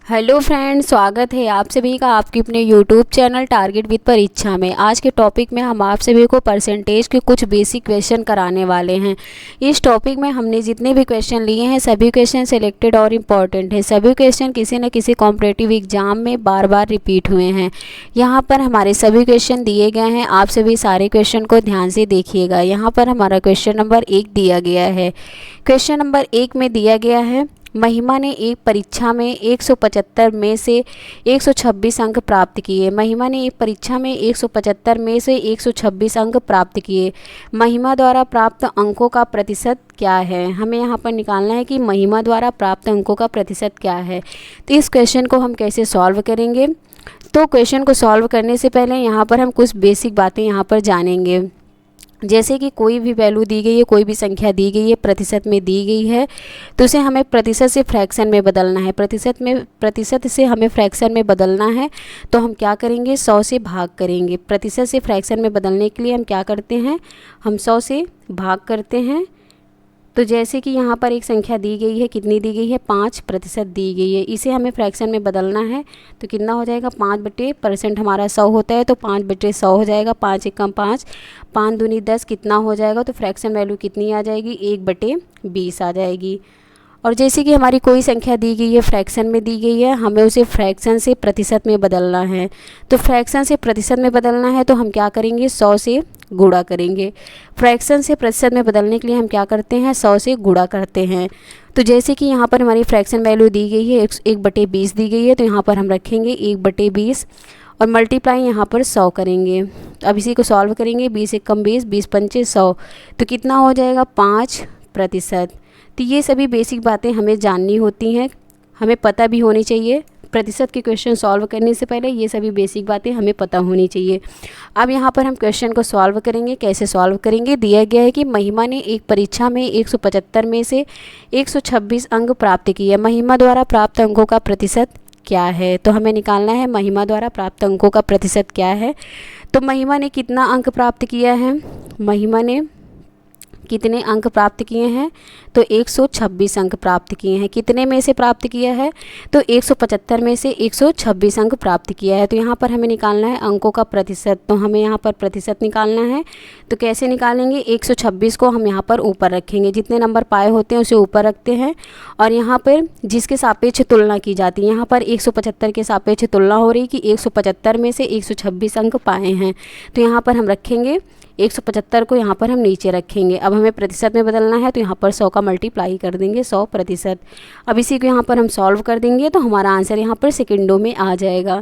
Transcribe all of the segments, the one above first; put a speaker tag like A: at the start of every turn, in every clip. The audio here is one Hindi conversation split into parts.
A: हेलो फ्रेंड्स, स्वागत है आप सभी का आपके अपने यूट्यूब चैनल टारगेट विद परीक्षा में। आज के टॉपिक में हम आप सभी को परसेंटेज के कुछ बेसिक क्वेश्चन कराने वाले हैं। इस टॉपिक में हमने जितने भी क्वेश्चन लिए हैं सभी क्वेश्चन सिलेक्टेड और इम्पॉर्टेंट हैं। सभी क्वेश्चन किसी न किसी कॉम्पिटिटिव एग्जाम में बार बार रिपीट हुए हैं। यहाँ पर हमारे सभी क्वेश्चन दिए गए हैं, आप सभी सारे क्वेश्चन को ध्यान से देखिएगा। यहाँ पर हमारा क्वेश्चन नंबर 1 दिया गया है। क्वेश्चन नंबर 1 में दिया गया है, महिमा ने एक परीक्षा में 175 में से 126 अंक प्राप्त किए। महिमा ने एक परीक्षा में 175 में से 126 अंक प्राप्त किए। महिमा द्वारा प्राप्त अंकों का प्रतिशत क्या है? हमें यहाँ पर निकालना है कि महिमा द्वारा प्राप्त अंकों का प्रतिशत क्या है। तो इस क्वेश्चन को हम कैसे सॉल्व करेंगे? तो क्वेश्चन को सॉल्व करने से पहले यहाँ पर हम कुछ बेसिक बातें यहाँ पर जानेंगे। जैसे कि कोई भी वैल्यू दी गई है, कोई भी संख्या दी गई है, प्रतिशत में दी गई है, तो उसे हमें प्रतिशत से फ्रैक्शन में बदलना है। प्रतिशत से हमें फ्रैक्शन में बदलना है तो हम क्या करेंगे? 100 से भाग करेंगे। प्रतिशत से फ्रैक्शन में बदलने के लिए हम क्या करते हैं? हम 100 से भाग करते हैं। तो जैसे कि यहाँ पर एक संख्या दी गई है, कितनी दी गई है? 5% दी गई है। इसे हमें फ्रैक्शन में बदलना है तो कितना हो जाएगा? 5% हमारा 100 होता है तो 5/100 हो जाएगा। 5 एकम 5, 5 दूनी 10 कितना हो जाएगा? तो फ्रैक्शन वैल्यू कितनी आ जाएगी? 1/20 आ जाएगी। और जैसे कि हमारी कोई संख्या दी गई है, फ्रैक्शन में दी गई है, हमें उसे फ्रैक्शन से प्रतिशत में बदलना है। तो फ्रैक्शन से प्रतिशत में बदलना है तो हम क्या करेंगे? 100 से गुणा करेंगे। फ्रैक्शन से प्रतिशत में बदलने के लिए हम क्या करते हैं? 100 से गुणा करते हैं। तो जैसे कि यहाँ पर हमारी फ्रैक्शन वैल्यू दी गई है 1/20 दी गई है, तो यहाँ पर हम रखेंगे 1/20 और मल्टीप्लाई यहाँ पर 100 करेंगे। अब इसी को सॉल्व करेंगे। 20 एकम 20, 20 पंचे 100, तो कितना हो जाएगा? 5%। तो ये सभी बेसिक बातें हमें जाननी होती हैं, हमें पता भी होनी चाहिए। प्रतिशत के क्वेश्चन सॉल्व करने से पहले ये सभी बेसिक बातें हमें पता होनी चाहिए। अब यहाँ पर हम क्वेश्चन को सॉल्व करेंगे। कैसे सॉल्व करेंगे? दिया गया है कि महिमा ने एक परीक्षा में 175 में से 126 अंक प्राप्त किए। महिमा द्वारा प्राप्त अंकों का प्रतिशत क्या है? तो हमें निकालना है महिमा द्वारा प्राप्त अंकों का प्रतिशत क्या है। तो महिमा ने कितना अंक प्राप्त किया है? महिमा ने कितने अंक प्राप्त किए हैं? तो 126 अंक प्राप्त किए हैं। कितने में से प्राप्त किया है? तो 175 में से 126 अंक प्राप्त किया है। तो यहाँ पर हमें निकालना है अंकों का प्रतिशत। तो हमें यहाँ पर प्रतिशत निकालना है। तो कैसे निकालेंगे? 126 को हम यहाँ पर ऊपर रखेंगे, जितने नंबर पाए होते हैं उसे ऊपर रखते हैं और यहाँ पर जिसके सापेक्ष तुलना की जाती है, यहाँ पर 175 के सापेक्ष तुलना हो रही कि 175 में से 126 अंक पाए हैं, तो यहाँ पर हम रखेंगे 175 को यहाँ पर हम नीचे रखेंगे। अब हमें प्रतिशत में बदलना है तो यहाँ पर 100 का मल्टीप्लाई कर देंगे, 100%। अब इसी को यहाँ पर हम सॉल्व कर देंगे तो हमारा आंसर यहाँ पर सेकंडों में आ जाएगा।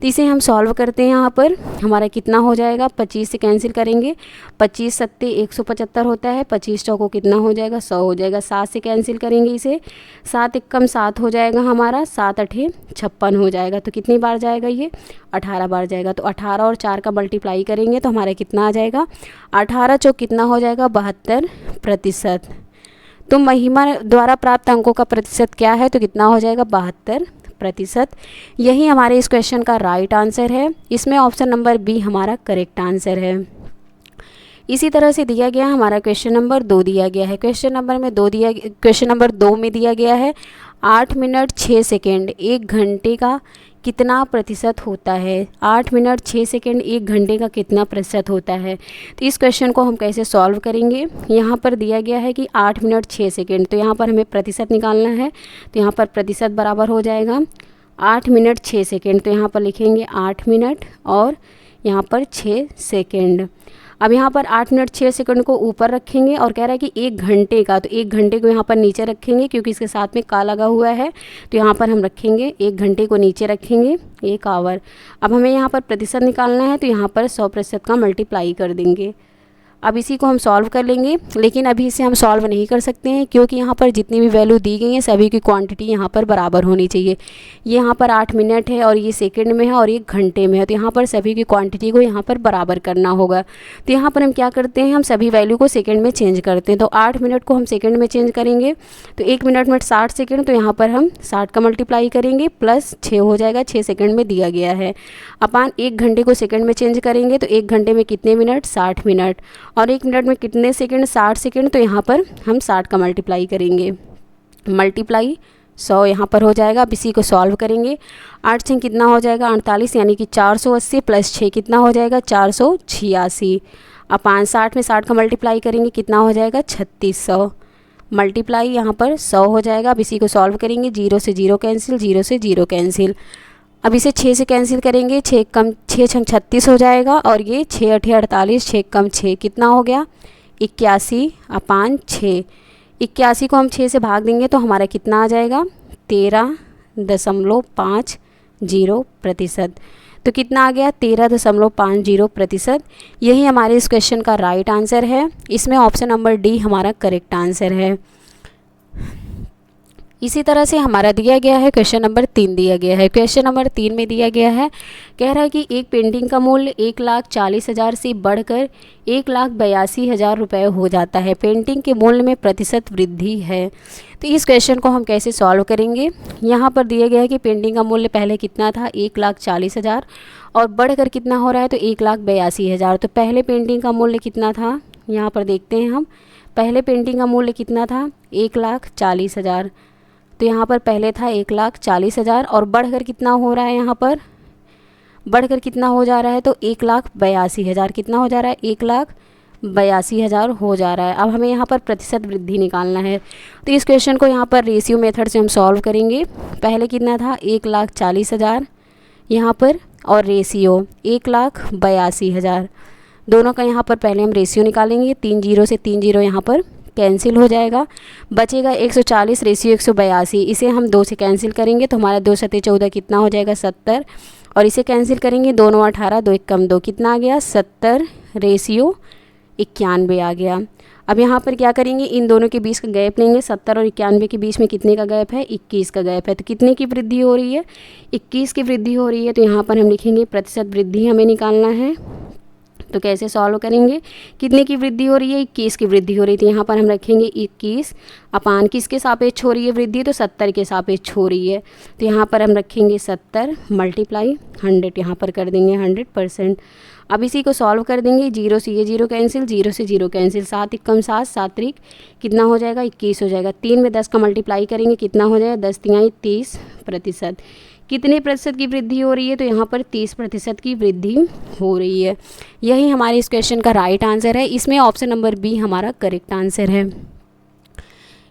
A: तो इसे हम सॉल्व करते हैं। यहाँ पर हमारा कितना हो जाएगा? 25 से कैंसिल करेंगे, 25 सत्ते 175 होता है, 25 चौको कितना हो जाएगा? 100 हो जाएगा। 7 से कैंसिल करेंगे इसे, 7 एकम 7 हो जाएगा हमारा, 7 अठे 56 हो जाएगा। तो कितनी बार जाएगा ये? 18 बार जाएगा। तो 18 और 4 का मल्टीप्लाई करेंगे तो हमारा कितना आ जाएगा? 18 चौक कितना हो जाएगा? 72%। तो महिमा द्वारा प्राप्त अंकों का प्रतिशत क्या है? तो कितना हो जाएगा? 72%। यही हमारे इस क्वेश्चन का राइट आंसर है। इसमें ऑप्शन नंबर बी हमारा करेक्ट आंसर है। इसी तरह से दिया गया हमारा क्वेश्चन नंबर 2 दिया गया है। क्वेश्चन नंबर 2 में दिया गया है 8 मिनट 6 सेकेंड 1 घंटे का कितना प्रतिशत होता है? 8 मिनट 6 सेकेंड 1 घंटे का कितना प्रतिशत होता है? तो इस क्वेश्चन को हम कैसे सॉल्व करेंगे? यहाँ पर दिया गया है कि 8 मिनट 6 सेकेंड, तो यहाँ पर हमें प्रतिशत निकालना है। तो यहाँ पर प्रतिशत बराबर हो जाएगा 8 मिनट 6 सेकेंड, तो यहाँ पर लिखेंगे 8 मिनट और यहाँ पर 6 सेकेंड। अब यहाँ पर 8 मिनट 6 सेकंड को ऊपर रखेंगे और कह रहा है कि 1 घंटे का, तो 1 घंटे को यहाँ पर नीचे रखेंगे क्योंकि इसके साथ में का लगा हुआ है, तो यहाँ पर हम रखेंगे 1 घंटे को नीचे रखेंगे 1 आवर। अब हमें यहाँ पर प्रतिशत निकालना है तो यहाँ पर 100% का मल्टीप्लाई कर देंगे। अब इसी को हम सॉल्व कर लेंगे, लेकिन अभी इसे हम सॉल्व नहीं कर सकते हैं क्योंकि यहाँ पर जितनी भी वैल्यू दी गई है सभी की क्वांटिटी यहाँ पर बराबर होनी चाहिए। ये यहाँ पर 8 मिनट है और ये सेकंड में है और ये घंटे में है, तो यहाँ पर सभी की क्वांटिटी को यहाँ पर बराबर करना होगा। तो यहाँ पर हम क्या करते हैं? हम सभी वैल्यू को सेकेंड में चेंज करते हैं। तो 8 मिनट को हम सेकेंड में चेंज करेंगे तो 1 मिनट में 60 सेकेंड, तो यहाँ पर हम 60 का मल्टीप्लाई करेंगे प्लस 6 हो जाएगा, 6 सेकेंड में दिया गया है। अपन 1 घंटे को सेकेंड में चेंज करेंगे तो 1 घंटे में कितने मिनट? 60 मिनट। और 1 मिनट में कितने सेकंड? 60 सेकंड, तो यहाँ पर हम 60 का मल्टीप्लाई करेंगे, मल्टीप्लाई 100 यहाँ पर हो जाएगा। अब इसी को सॉल्व करेंगे। 8 छः कितना हो जाएगा 48, यानी कि 480 प्लस 6 कितना हो जाएगा 486। अब 5 60 में 60 का मल्टीप्लाई करेंगे कितना हो जाएगा 3600, मल्टीप्लाई यहाँ पर 100 हो जाएगा। अब इसी को सॉल्व करेंगे। 0 से 0 कैंसिल, 0 से 0 कैंसिल। अब इसे 6 से कैंसिल करेंगे, 6 कम 6 छंग 36 हो जाएगा। और ये 6 अठे 48, 6 कम 6 कितना हो गया 81 अपान 6। 81 को हम 6 से भाग देंगे तो हमारा कितना आ जाएगा 13.50%। तो कितना आ गया 13.50%। यही हमारे इस क्वेश्चन का राइट आंसर है। इसमें ऑप्शन नंबर डी हमारा करेक्ट आंसर है। इसी तरह से हमारा दिया गया है क्वेश्चन नंबर 3 दिया गया है। क्वेश्चन नंबर 3 में दिया गया है, कह रहा है कि एक पेंटिंग का मूल्य 1,40,000 से बढ़कर 1,82,000 रुपये हो जाता है। पेंटिंग के मूल्य में प्रतिशत वृद्धि है। तो इस क्वेश्चन को हम कैसे सॉल्व करेंगे। यहाँ पर दिया गया है कि पेंटिंग का मूल्य पहले कितना था 1,40,000 और बढ़कर कितना हो रहा है तो 1,82,000। तो पहले पेंटिंग का मूल्य कितना था, यहाँ पर देखते हैं हम। पहले पेंटिंग का मूल्य कितना था 1,40,000। तो यहाँ पर पहले था 1,40,000 और बढ़कर कितना हो रहा है, यहाँ पर बढ़कर कितना हो जा रहा है तो 1,82,000। कितना हो जा रहा है 1,82,000 हो जा रहा है। अब हमें यहाँ पर प्रतिशत वृद्धि निकालना है। तो इस क्वेश्चन को यहाँ पर रेशियो मेथड से हम सॉल्व करेंगे। पहले कितना था 1,40,000 यहाँ पर और रेशियो 1,82,000, दोनों का यहाँ पर पहले हम रेशियो निकालेंगे। 3 0 से 3 0 यहाँ पर कैंसिल हो जाएगा, बचेगा 140 रेशियो 182। इसे हम 2 से कैंसिल करेंगे तो हमारा 2 सत्ते 14 कितना हो जाएगा 70, और इसे कैंसिल करेंगे 2 9 18, 2 1 कम 2 कितना आ गया 70 रेशियो 91 आ गया। अब यहाँ पर क्या करेंगे, इन दोनों के बीच का गैप लेंगे। 70 और 91 के बीच में कितने का गैप है 21 का गैप है। तो कितने की वृद्धि हो रही है 21 की वृद्धि हो रही है। तो यहाँ पर हम लिखेंगे प्रतिशत वृद्धि हमें निकालना है। तो कैसे सॉल्व करेंगे, कितने की वृद्धि हो रही है 21 की वृद्धि हो रही है। तो यहाँ पर हम रखेंगे 21 अपान किसके सापेक्ष हो रही है वृद्धि, तो 70 के सापेक्ष हो रही है। तो यहाँ पर हम रखेंगे 70 मल्टीप्लाई 100, यहाँ पर कर देंगे 100%। अब इसी को सॉल्व कर देंगे। 0 से ये 0 कैंसिल, 0 से 0 कैंसिल, 7 एकम 7, 7 त्रिक कितना हो जाएगा 21 हो जाएगा। 3 में 10 का मल्टीप्लाई करेंगे कितना हो जाएगा 10 तिहाई 30%। कितने प्रतिशत की वृद्धि हो रही है, तो यहाँ पर 30% की वृद्धि हो रही है। यही हमारे इस क्वेश्चन का राइट आंसर है। इसमें ऑप्शन नंबर बी हमारा करेक्ट आंसर है।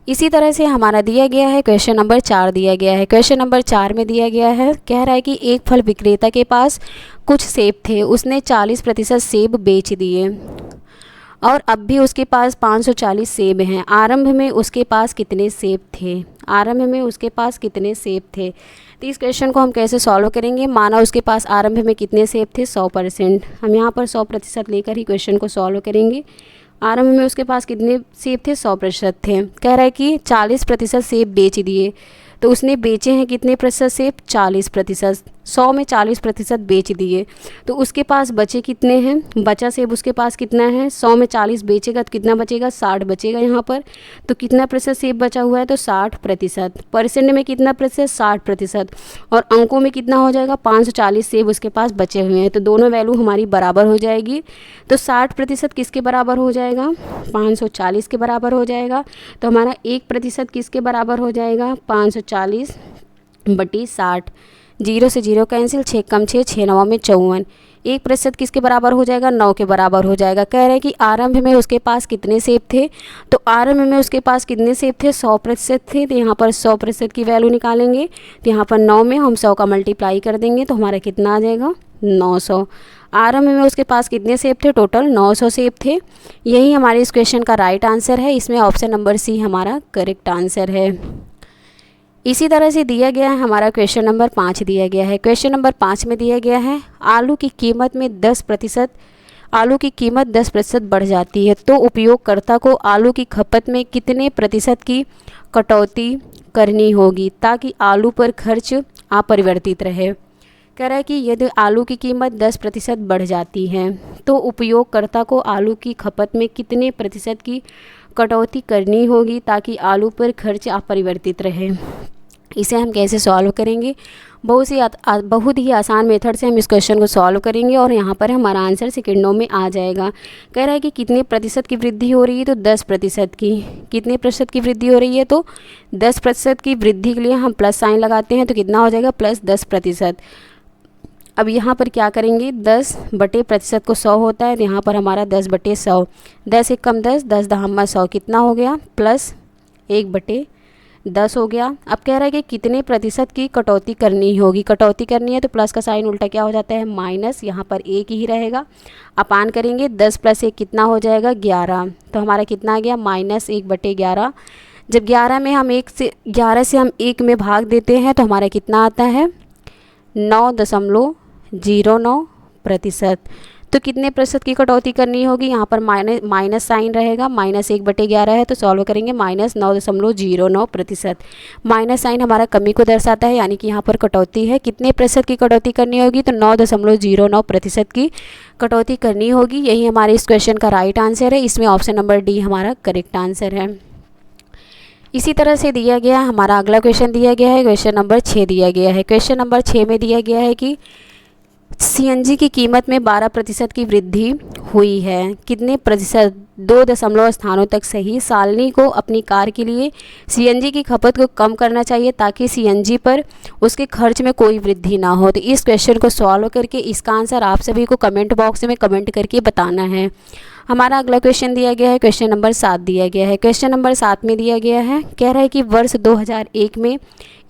A: इसी तरह से हमारा दिया गया है क्वेश्चन नंबर 4 दिया गया है। क्वेश्चन नंबर 4 में दिया गया है, कह रहा है कि एक फल विक्रेता के पास कुछ सेब थे, उसने 40% सेब बेच दिए और अब भी उसके पास 540 सेब हैं। आरंभ में उसके पास कितने सेब थे, आरंभ में उसके पास कितने सेब थे। तो इस क्वेश्चन को हम कैसे सॉल्व करेंगे। माना उसके पास आरंभ में कितने सेब थे 100%, हम यहाँ पर 100% लेकर ही क्वेश्चन को सॉल्व करेंगे। आरंभ में उसके पास कितने सेब थे 100% थे। कह रहा है कि 40% सेब बेच दिए, तो उसने बेचे हैं कितने प्रतिशत सेब 40%। 100 में 40% बेच दिए तो उसके पास बचे कितने हैं, बचा सेब उसके पास कितना है 100 में 40 बेचेगा तो कितना बचेगा 60 बचेगा यहाँ पर। तो कितना प्रतिशत सेब बचा हुआ है तो 60%। परसेंट में कितना प्रतिशत 60% और अंकों में कितना हो जाएगा 540 सेब उसके पास बचे हुए हैं। तो दोनों वैल्यू हमारी बराबर हो जाएगी। तो 60% किसके बराबर हो जाएगा 540 के बराबर हो जाएगा। तो हमारा 1% किसके बराबर हो जाएगा 540/60। 0 से 0 कैंसिल, 6 कम 6, 6 9 में 54। 1% किसके बराबर हो जाएगा 9 के बराबर हो जाएगा। कह रहे हैं कि आरंभ में उसके पास कितने सेब थे, तो आरंभ में उसके पास कितने सेब थे 100% थे। तो यहाँ पर 100% की वैल्यू निकालेंगे। तो यहाँ पर 9 में हम 100 का मल्टीप्लाई कर देंगे तो हमारा कितना आ जाएगा 900। आरंभ में उसके पास कितने सेब थे टोटल 900 सेब थे। यही हमारे इस क्वेश्चन का राइट आंसर है। इसमें ऑप्शन नंबर सी हमारा करेक्ट आंसर है। इसी तरह से दिया गया है हमारा क्वेश्चन नंबर 5 दिया गया है। क्वेश्चन नंबर 5 में दिया गया है आलू की कीमत में 10% बढ़ जाती है तो उपयोगकर्ता को आलू की खपत में कितने प्रतिशत की कटौती करनी होगी ताकि आलू पर खर्च अपरिवर्तित रहे। कह रहा है कि यदि आलू की कीमत 10% बढ़ जाती है तो उपयोगकर्ता को आलू की खपत में कितने प्रतिशत की कटौती करनी होगी ताकि आलू पर खर्च अपरिवर्तित रहे। इसे हम कैसे सॉल्व करेंगे, बहुत ही आसान मेथड से हम इस क्वेश्चन को सॉल्व करेंगे और यहाँ पर हमारा आंसर सेकंडों में आ जाएगा। कह रहा है कि कितने प्रतिशत की वृद्धि हो रही है, तो 10% की। कितने प्रतिशत की वृद्धि हो रही है, तो 10% की वृद्धि के लिए हम प्लस साइन लगाते हैं, तो कितना हो जाएगा, +10%। अब यहाँ पर क्या करेंगे, 10/% को 100 होता है, तो यहाँ पर हमारा 10/100, 10 एक कम 10, 10 दहामा 100, कितना हो गया, +1/10 हो गया। अब कह रहा है कि कितने प्रतिशत की कटौती करनी होगी, कटौती करनी है तो प्लस का साइन उल्टा क्या हो जाता है, माइनस, यहाँ पर एक ही रहेगा, अपान करेंगे, 10 + 1 कितना हो जाएगा, 11। तो हमारा कितना आ गया, -1/11। जब 11 में हम 11 से हम 1 में भाग देते हैं तो हमारा कितना आता है, 9.09%। तो कितने प्रतिशत की कटौती करनी होगी, यहाँ पर माइनस साइन रहेगा, -1/11 है तो सॉल्व करेंगे, -9.09%। माइनस साइन हमारा कमी को दर्शाता है, यानी कि यहाँ पर कटौती है। कितने प्रतिशत की कटौती करनी होगी, तो 9.09% की कटौती करनी होगी। यही हमारे इस क्वेश्चन का राइट आंसर है। इसमें ऑप्शन नंबर डी हमारा करेक्ट आंसर है। इसी तरह से दिया गया हमारा अगला क्वेश्चन दिया गया है, क्वेश्चन नंबर 6 दिया गया है। क्वेश्चन नंबर 6 में दिया गया है कि सीएनजी की कीमत में 12% की वृद्धि हुई है। कितने प्रतिशत, 2 दशमलव स्थानों तक सही। सालनी को अपनी कार के लिए सीएनजी की खपत को कम करना चाहिए ताकि सीएनजी पर उसके खर्च में कोई वृद्धि ना हो। तो इस क्वेश्चन को सॉल्व करके इसका आंसर आप सभी को कमेंट बॉक्स में कमेंट करके बताना है। हमारा अगला क्वेश्चन दिया गया है, क्वेश्चन नंबर 7 दिया गया है। क्वेश्चन नंबर 7 में दिया गया है, कह रहा है कि वर्ष 2001 में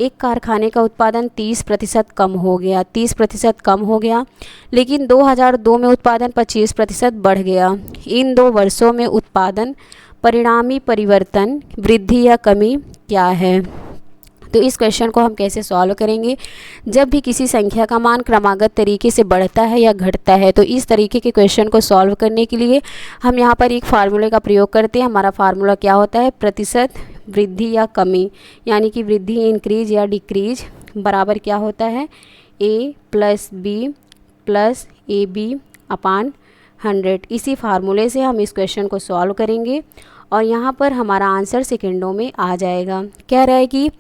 A: एक कारखाने का उत्पादन 30% कम हो गया, 30% कम हो गया, लेकिन 2002 में उत्पादन 25% बढ़ गया। इन 2 वर्षों में उत्पादन परिणामी परिवर्तन, वृद्धि या कमी क्या है। तो इस क्वेश्चन को हम कैसे सॉल्व करेंगे, जब भी किसी संख्या का मान क्रमागत तरीके से बढ़ता है या घटता है, तो इस तरीके के क्वेश्चन को सॉल्व करने के लिए हम यहाँ पर एक फार्मूले का प्रयोग करते हैं। हमारा फार्मूला क्या होता है, प्रतिशत वृद्धि या कमी, यानी कि वृद्धि इंक्रीज या डिक्रीज बराबर क्या होता है, A + B + AB/100। इसी फार्मूले से हम इस क्वेश्चन को सॉल्व करेंगे और यहाँ पर हमारा आंसर सेकंडों में आ जाएगा। कह रहा है कि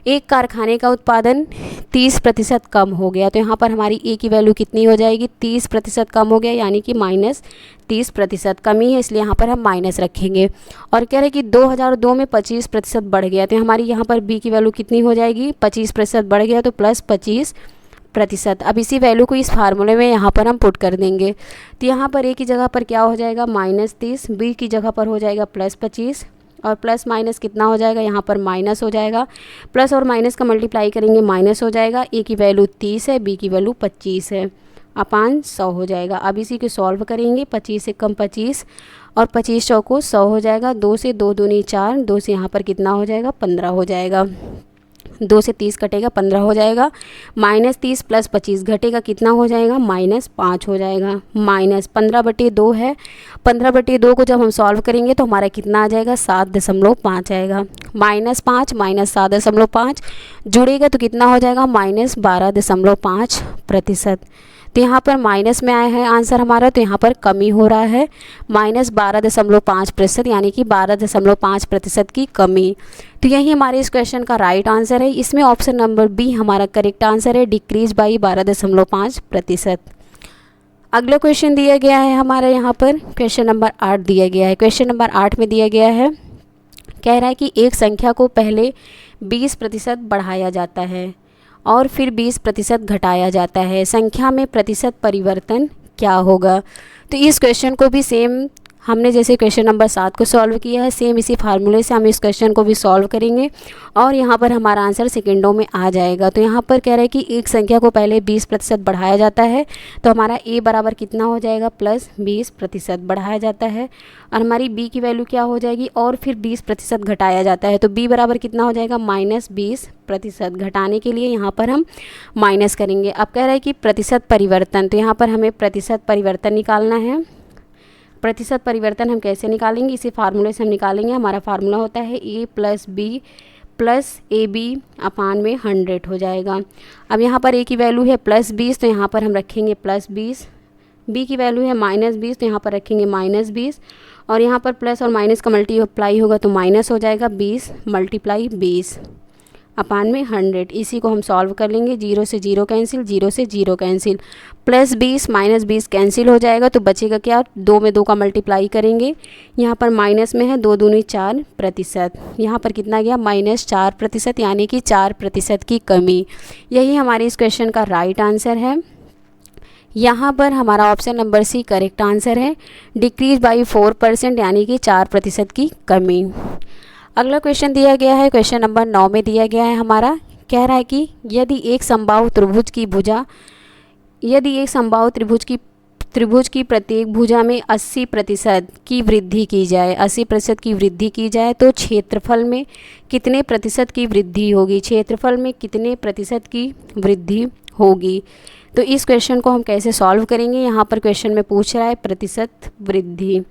A: एक कारखाने का उत्पादन 30% कम हो गया, तो यहाँ पर हमारी ए की वैल्यू कितनी हो जाएगी, 30% कम हो गया, यानी कि -30% कमी है, इसलिए यहाँ पर हम माइनस रखेंगे। और कह रहे हैं कि 2002 में 25% बढ़ गया, तो हमारी यहाँ पर बी की वैल्यू कितनी हो जाएगी, 25% बढ़ गया तो +25%। अब इसी वैल्यू को इस फार्मूले में यहाँ पर हम पुट कर देंगे, तो यहाँ पर ए की जगह पर क्या हो जाएगा, -30, बी की जगह पर हो जाएगा +25, और प्लस माइनस कितना हो जाएगा, यहाँ पर माइनस हो जाएगा, प्लस और माइनस का मल्टीप्लाई करेंगे माइनस हो जाएगा। ए की वैल्यू 30 है, बी की वैल्यू 25 है, अपान 100 हो जाएगा। अब इसी को सॉल्व करेंगे, 25 से कम 25 और 25 चौको 100 हो जाएगा, 2 से 2 दूनी 4, 2 से यहाँ पर कितना हो जाएगा, 15 हो जाएगा, 2 से 30 कटेगा 15 हो जाएगा, -30 + 25 घटेगा कितना हो जाएगा, -5 हो जाएगा, -15/2 है, 15/2 को जब हम सॉल्व करेंगे तो हमारा कितना आ जाएगा, 7.5 आएगा, -5 - 7.5 जुड़ेगा तो कितना हो जाएगा, -12.5%। तो यहाँ पर माइनस में आया है आंसर हमारा, तो यहाँ पर कमी हो रहा है, -12.5%, यानी कि 12.5% की कमी। तो यही हमारे इस क्वेश्चन का राइट आंसर है। इसमें ऑप्शन नंबर बी हमारा करेक्ट आंसर है, डिक्रीज बाई 12.5%। अगला क्वेश्चन दिया गया है हमारा यहाँ पर, क्वेश्चन नंबर 8 दिया गया है। क्वेश्चन नंबर 8 में दिया गया है, कह रहा है कि एक संख्या को पहले 20% बढ़ाया जाता है और फिर 20% घटाया जाता है, संख्या में प्रतिशत परिवर्तन क्या होगा। तो इस क्वेश्चन को भी सेम हमने जैसे क्वेश्चन नंबर 7 को सॉल्व किया है, सेम इसी फार्मूले से हम इस क्वेश्चन को भी सॉल्व करेंगे और यहाँ पर हमारा आंसर सेकंडों में आ जाएगा। तो यहाँ पर कह रहा है कि एक संख्या को पहले 20% बढ़ाया जाता है, तो हमारा a बराबर कितना हो जाएगा, +20% बढ़ाया जाता है, और हमारी b की वैल्यू क्या हो जाएगी, और फिर 20% घटाया जाता है, तो b बराबर कितना हो जाएगा, -20%। घटाने के लिए यहाँ पर हम माइनस करेंगे। अब कह रहा है कि प्रतिशत परिवर्तन, तो यहाँ पर हमें प्रतिशत परिवर्तन निकालना है। प्रतिशत परिवर्तन हम कैसे निकालेंगे, इसी फार्मूले से हम निकालेंगे। हमारा फार्मूला होता है a + b + AB/100 हो जाएगा। अब यहाँ पर a की वैल्यू है +20, तो यहाँ पर हम रखेंगे +20, b की वैल्यू है -20, तो यहाँ पर रखेंगे -20, और यहाँ पर प्लस और माइनस का मल्टीप्लाई होगा तो माइनस हो जाएगा, 20 × 20 अपान में 100। इसी को हम सॉल्व कर लेंगे, 0 से 0 कैंसिल, 0 से 0 कैंसिल, प्लस 20 माइनस 20 कैंसिल हो जाएगा तो बचेगा क्या, 2 में 2 का मल्टीप्लाई करेंगे, यहाँ पर माइनस में है 2 दूनी 4%, यहाँ पर कितना गया -4%, यानी कि 4% की कमी। यही हमारे इस क्वेश्चन का राइट आंसर है। यहाँ पर हमारा option number C correct answer है, डिक्रीज बाई 4%, यानी कि 4% की कमी। अगला क्वेश्चन दिया गया है, क्वेश्चन नंबर 9 में दिया गया है हमारा, कह रहा है कि यदि एक समबाहु त्रिभुज की प्रत्येक भुजा में 80% की वृद्धि की जाए, 80% की वृद्धि की जाए तो क्षेत्रफल में कितने प्रतिशत की वृद्धि होगी, क्षेत्रफल में कितने प्रतिशत की वृद्धि होगी। तो इस क्वेश्चन को हम कैसे सॉल्व करेंगे, यहाँ पर क्वेश्चन में पूछ रहा है प्रतिशत वृद्धि,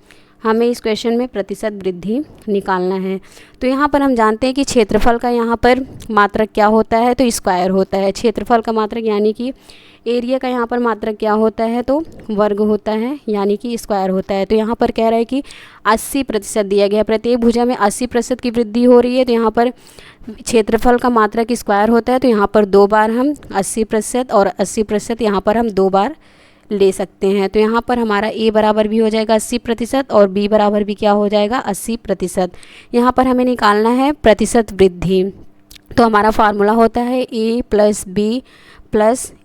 A: हमें इस क्वेश्चन में प्रतिशत वृद्धि निकालना है। तो यहाँ पर हम जानते हैं कि क्षेत्रफल का यहाँ पर मात्रक क्या होता है, तो स्क्वायर होता है। क्षेत्रफल का मात्रक यानी कि एरिया का यहाँ पर मात्रक क्या होता है, तो वर्ग होता है, यानी कि स्क्वायर होता है। तो यहाँ पर कह रहा है कि 80% दिया गया, प्रत्येक भुजा में 80% की वृद्धि हो रही है, तो यहाँ पर क्षेत्रफल का मात्रक स्क्वायर होता है, तो यहाँ पर 2 बार हम 80% और 80% यहाँ पर हम 2 बार ले सकते हैं। तो यहाँ पर हमारा a बराबर भी हो जाएगा 80% और b बराबर भी क्या हो जाएगा 80%। यहाँ पर हमें निकालना है प्रतिशत वृद्धि, तो हमारा फार्मूला होता है a + b +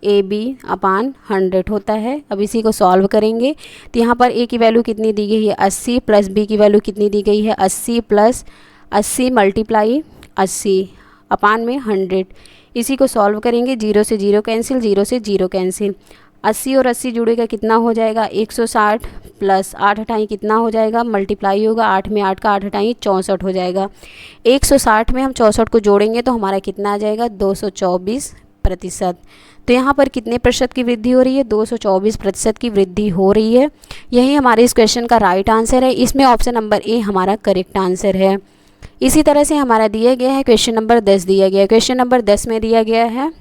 A: ab अपान 100 होता है। अब इसी को सॉल्व करेंगे तो यहाँ पर a की वैल्यू कितनी दी गई है 80, प्लस b की वैल्यू कितनी दी गई है 80 + 80 × 80 अपान में 100। इसी को सॉल्व करेंगे, 0 से 0 कैंसिल, 0 से 0 कैंसिल, 80 और 80 जुड़ेगा कितना हो जाएगा 160, प्लस 8 हटाई कितना हो जाएगा, मल्टीप्लाई होगा 8 में 8 का 8 हटाई 64 हो जाएगा। 160 में हम 64 को जोड़ेंगे तो हमारा कितना आ जाएगा 224%। तो यहाँ पर कितने प्रतिशत की वृद्धि हो रही है, 224% की वृद्धि हो रही है। यही हमारे इस क्वेश्चन का राइट आंसर है। इसमें ऑप्शन नंबर ए हमारा करेक्ट आंसर है। इसी तरह से हमारा दिया गया है क्वेश्चन नंबर 10 दिया गया है। क्वेश्चन नंबर 10 में दिया गया है,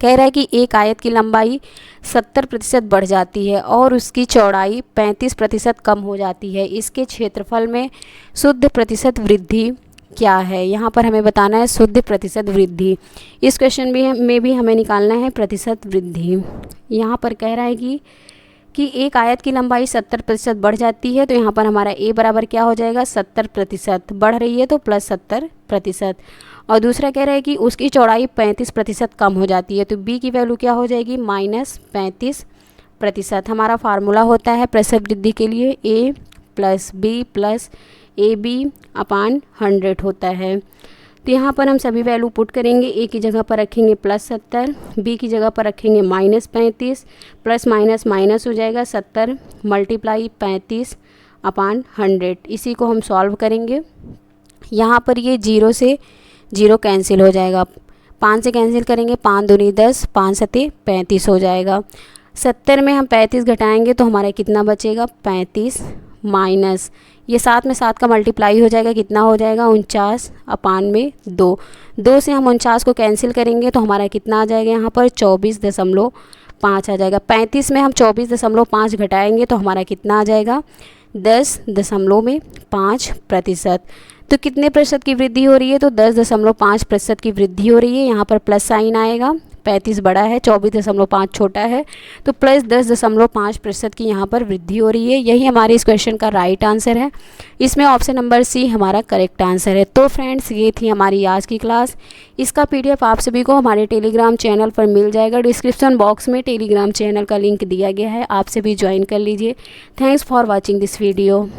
A: कह रहा है कि एक आयत की लंबाई 70% बढ़ जाती है और उसकी चौड़ाई 35% कम हो जाती है, इसके क्षेत्रफल में शुद्ध प्रतिशत वृद्धि क्या है। यहाँ पर हमें बताना है शुद्ध प्रतिशत वृद्धि। इस क्वेश्चन में भी हमें निकालना है प्रतिशत वृद्धि। यहाँ पर कह रहा है कि एक आयत की लंबाई 70% बढ़ जाती है, तो यहाँ पर हमारा a बराबर क्या हो जाएगा 70%, बढ़ रही है तो प्लस 70%। और दूसरा कह रहा है कि उसकी चौड़ाई 35% कम हो जाती है, तो b की वैल्यू क्या हो जाएगी -35%। हमारा फार्मूला होता है प्रतिशत वृद्धि के लिए a + b + ab अपान 100 होता है। तो यहाँ पर हम सभी वैल्यू पुट करेंगे, a की जगह पर रखेंगे +70, b की जगह पर रखेंगे -35, प्लस माइनस माइनस हो जाएगा 70 × 35 अपान 100। इसी को हम सॉल्व करेंगे। यहाँ पर ये 0 से 0 कैंसिल हो जाएगा, 5 से कैंसिल करेंगे, 5 दूनी 10, 5 सते 35 हो जाएगा। 70 में हम 35 घटाएंगे तो हमारा कितना बचेगा 35 माइनस ये 7 में 7 का मल्टीप्लाई हो जाएगा, कितना हो जाएगा 49 अपान में 2। 2 से हम 49 को कैंसिल करेंगे तो हमारा कितना आ जाएगा यहाँ पर 24.5 आ जाएगा। 35 में हम 24.5 घटाएंगे तो हमारा कितना आ जाएगा 10.5%। तो कितने प्रतिशत की वृद्धि हो रही है, तो 10.5% की वृद्धि हो रही है। यहाँ पर प्लस साइन आएगा, 35 बड़ा है 24.5 छोटा है, तो प्लस 10.5% की यहाँ पर वृद्धि हो रही है। यही हमारे इस क्वेश्चन का राइट आंसर है। इसमें ऑप्शन नंबर सी हमारा करेक्ट आंसर है। तो फ्रेंड्स ये थी हमारी आज की क्लास। इसका PDF आप सभी को हमारे टेलीग्राम चैनल पर मिल जाएगा। डिस्क्रिप्शन बॉक्स में टेलीग्राम चैनल का लिंक दिया गया है, आप सभी ज्वाइन कर लीजिए। Thanks for watching this video.